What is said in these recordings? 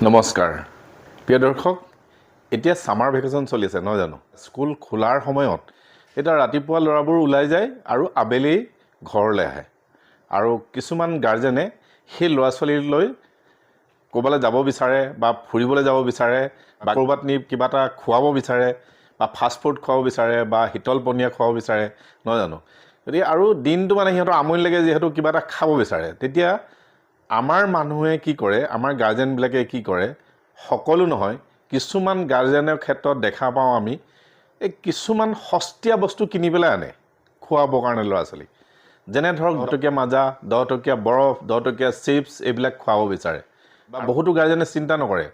নমস্কাৰ প্ৰিয় দৰ্শক এতিয়া সামাৰ ভেকেশন চলি আছে নহয় জানো স্কুল খোলাৰ সময়ত এটা ৰাতিপুৱা লৰাবোৰ ওলাই যায় আৰু আবেলি ঘৰলৈ আহে আৰু কিছুমান গাৰ্জেনে সেই ল'ৰা ছোৱালীলৈ ক'বলৈ যাব বিচাৰে বা ফুৰিবলৈ যাব বিচাৰে বা ক'ৰবাত নি কিবা এটা খুৱাব বিচাৰে বা ফাষ্ট ফুড খুৱাব বিচাৰে বা শীতল পনীয়া খুৱাব বিচাৰে নহয় জানো গতিকে আৰু দিনটো মানে সিহঁতৰ আমনি লাগে যিহেতু কিবা এটা খাব বিচাৰে তেতিয়া আমাৰ মানুহে কি কৰে আমাৰ গাৰ্জেনবিলাকে কি কৰে সকলো নহয় কিছুমান গাৰ্জেনৰ ক্ষেত্ৰত দেখা পাওঁ আমি এই কিছুমান সস্তীয়া বস্তু কিনি পেলাই আনে খুৱাবৰ কাৰণে ল'ৰা ছোৱালী যেনে ধৰক 10 টকীয়া মাজা 10 টকীয়া বৰফ 10 টকীয়া চিপছ এইবিলাক খুৱাব বিচাৰে বা বহুতো গাৰ্জেনে চিন্তা নকৰে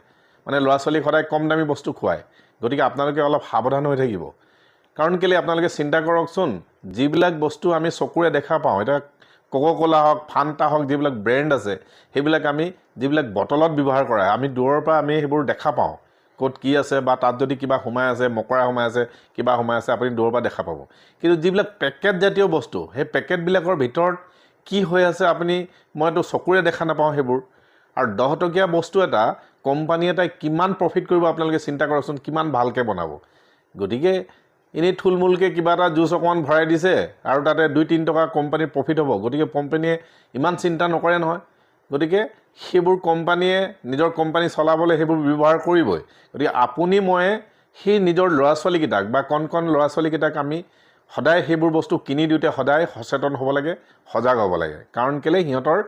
মানে ল'ৰা ছোৱালীক সদায় কম দামী বস্তু খুৱায় গতিকে আপোনালোকে অলপ সাৱধান হৈ থাকিব কাৰণ কেলে আপোনালোকে চিন্তা কৰকচোন যিবিলাক বস্তু আমি চকুৰে দেখা পাওঁ এটা কোকা-কোলা হওক ফান্টা হওক যিবিলাক ব্ৰেণ্ড আছে সেইবিলাক আমি যিবিলাক বটলত ব্যৱহাৰ কৰা আমি দূৰৰ পৰা আমি সেইবোৰ দেখা পাওঁ ক'ত কি আছে বা তাত যদি কিবা সোমাই আছে মকৰা সোমাই আছে কিবা সোমাই আছে আপুনি দূৰৰ পৰা দেখা পাব কিন্তু যিবিলাক পেকেট জাতীয় বস্তু সেই পেকেটবিলাকৰ ভিতৰত কি হৈ আছে আপুনি মইতো চকুৰে দেখা নাপাওঁ সেইবোৰ আৰু 10 টকীয়া বস্তু এটা কোম্পানী এটাই কিমান প্ৰফিট কৰিব আপোনালোকে চিন্তা কৰকচোন কিমান ভালকৈ বনাব গতিকে এনেই থুলমূলকৈ কিবা এটা জুচ অকণমান ভৰাই দিছে আৰু তাতে 2-3 টকা কোম্পানীৰ প্ৰফিট হ'ব গতিকে কোম্পানীয়ে ইমান চিন্তা নকৰে নহয় গতিকে সেইবোৰ কোম্পানীয়ে নিজৰ কোম্পানী চলাবলৈ সেইবোৰ ব্যৱহাৰ কৰিবই গতিকে আপুনি মই সেই নিজৰ ল'ৰা ছোৱালীকেইটাক বা কণ ল'ৰা ছোৱালীকেইটাক আমি সদায় সেইবোৰ বস্তু কিনি দিওঁতে সদায় সচেতন হ'ব লাগে সজাগ হ'ব লাগে কাৰণ কেলে সিহঁতৰ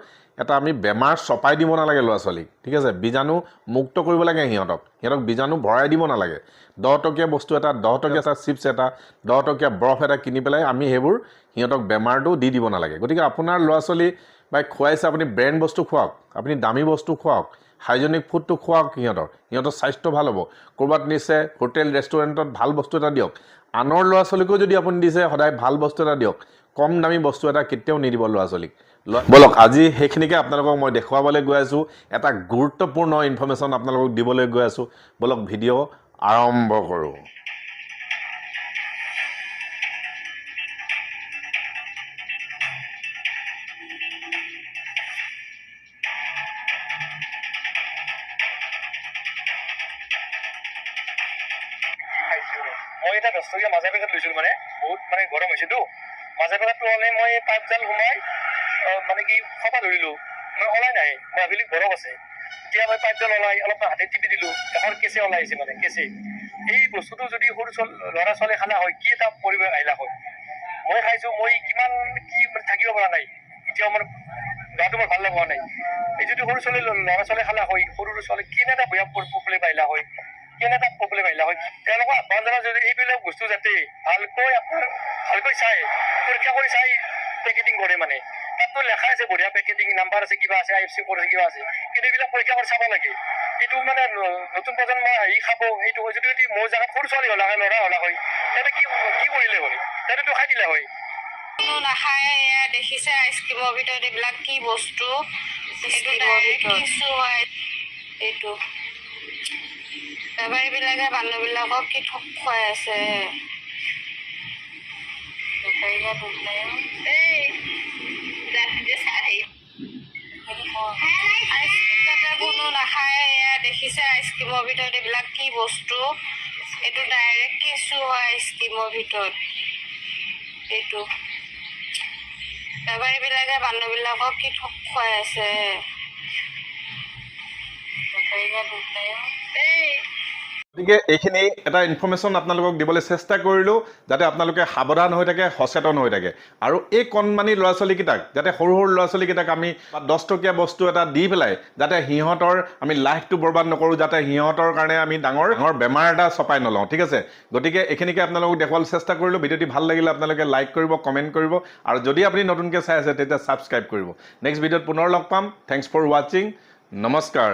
এটা আমি বেমাৰ চপাই দিব নালাগে ল'ৰা ছোৱালীক ঠিক আছে বীজাণু মুক্ত কৰিব লাগে সিহঁতক বীজাণু ভৰাই দিব নালাগে 10 টকীয়া বস্তু এটা 10 টকীয়া এটা চিপছ এটা 10 টকীয়া বৰফ এটা কিনি পেলাই আমি সেইবোৰ সিহঁতক বেমাৰটো দি দিব নালাগে গতিকে আপোনাৰ ল'ৰা ছোৱালী বা খুৱাইছে আপুনি ব্ৰেণ্ড বস্তু খুৱাওক আপুনি দামী বস্তু খুৱাওক হাইজেনিক ফুডটো খুৱাওক সিহঁতৰ স্বাস্থ্য ভাল হ'ব ক'ৰবাত নিছে হোটেল ৰেষ্টুৰেণ্টত ভাল বস্তু এটা দিয়ক আনৰ ল'ৰা ছোৱালীকো যদি আপুনি দিছে সদায় ভাল বস্তু এটা দিয়ক কম দামী বস্তু এটা কেতিয়াও নিদিব ল'ৰা ছোৱালীক বলক আজি সেইখিনিকে আপোনালোকক মই দেখুৱাবলৈ গৈ আছোঁ এটা গুৰুত্বপূৰ্ণ ইনফৰমেশ্যন আপোনালোকক দিবলৈ গৈ আছোঁ বলক ভিডিঅ' আৰম্ভ কৰোঁ মই এটা 10 টকীয়া মাজা পেকেট লৈছিলোঁ মানে বহুত মানে গৰম হৈছেতো মাজা পেকেটটো হ'লে মই পাইপডাল সোমাই মানে কি খপা ধৰিলোঁ মই ওলাই নাই মই ভাবিলোঁ বৰফ আছে এতিয়া মই পাইপডাল ওলাই অলপ হাতে টিপি দিলোঁ এখন কেঁচে ওলাই আহিছে মানে কেঁচে এই বস্তুটো যদি সৰু ল'ৰা ছোৱালী খালা হয় কি এটা পৰিৱেশ আহিলা হয় মই খাইছোঁ মই কিমান কি মানে থাকিব পৰা নাই এতিয়াও মানে গাটো মোৰ ভাল লগা নাই এই যদি সৰু ল'ৰা ছোৱালী খালা হয় সৰু ছোৱালী কেনে এটা ভয়া প্ৰব্লেম আহিলা হয় কেনে এটা প্ৰব্লেম আহিলা হয় তেওঁলোকৰ আহ্বান জনাওঁ যদি এইবিলাক বস্তু যাতে ভালকৈ চাই পৰীক্ষা কৰি চাই পেকেটিং কৰে মানে তাততো লেখা আছে বঢ়িয়া পেকেটিং নাম্বাৰ আছে কিবা আছে IFC কোড আছে কিবা আছে কিন্তু এইবিলাক পৰীক্ষা কৰি চাব লাগে এইটো মানে নতুন প্ৰজন্ম আহি খাব এইটো যদি মোৰ জেগাত সৰু ছোৱালী হ'লা হয় ল'ৰা হ'লা হয় তেন্তে কি কৰিলে হয় তেন্তেতো খাই দিলে হয় নাখায় এয়া দেখিছে আইচক্ৰীমৰ ভিতৰত এইবিলাক কি বস্তু এইটো কিছু হয় এইটো বেপাৰীবিলাকে মানুহবিলাকক কি ঠগ খুৱাই আছে কোনো নাখায় এয়া দেখিছে আইচক্ৰীমৰ ভিতৰত এইবিলাক কি বস্তু এইটো ডাইৰেক্ট কেঁচু হয় আইচক্ৰীমৰ ভিতৰত এইটো বেপাৰীবিলাকে মানুহবিলাকক কি ঠগ খুৱাই আছে গতিকে এইখিনি এটা ইনফৰমেশ্যন আপোনালোকক দিবলৈ চেষ্টা কৰিলোঁ যাতে আপোনালোকে সাৱধান হৈ থাকে সচেতন হৈ থাকে আৰু এই কণমানি ল'ৰা ছোৱালীকেইটাক যাতে সৰু ল'ৰা ছোৱালীকেইটাক আমি 10 টকীয়া বস্তু এটা দি পেলাই যাতে সিহঁতৰ আমি লাইফটো বৰবাদ নকৰোঁ যাতে সিহঁতৰ কাৰণে আমি ডাঙৰ বেমাৰ এটা চপাই নলওঁ ঠিক আছে গতিকে এইখিনিকে আপোনালোকক দেখুৱাবলৈ চেষ্টা কৰিলোঁ ভিডিঅ'টি ভাল লাগিলে আপোনালোকে লাইক কৰিব কমেণ্ট কৰিব আৰু যদি আপুনি নতুনকৈ চাই আছে তেতিয়া ছাবস্ক্ৰাইব কৰিব নেক্সট ভিডিঅ'ত পুনৰ লগ পাম থেংকছ ফৰ ৱাচিং নমস্কাৰ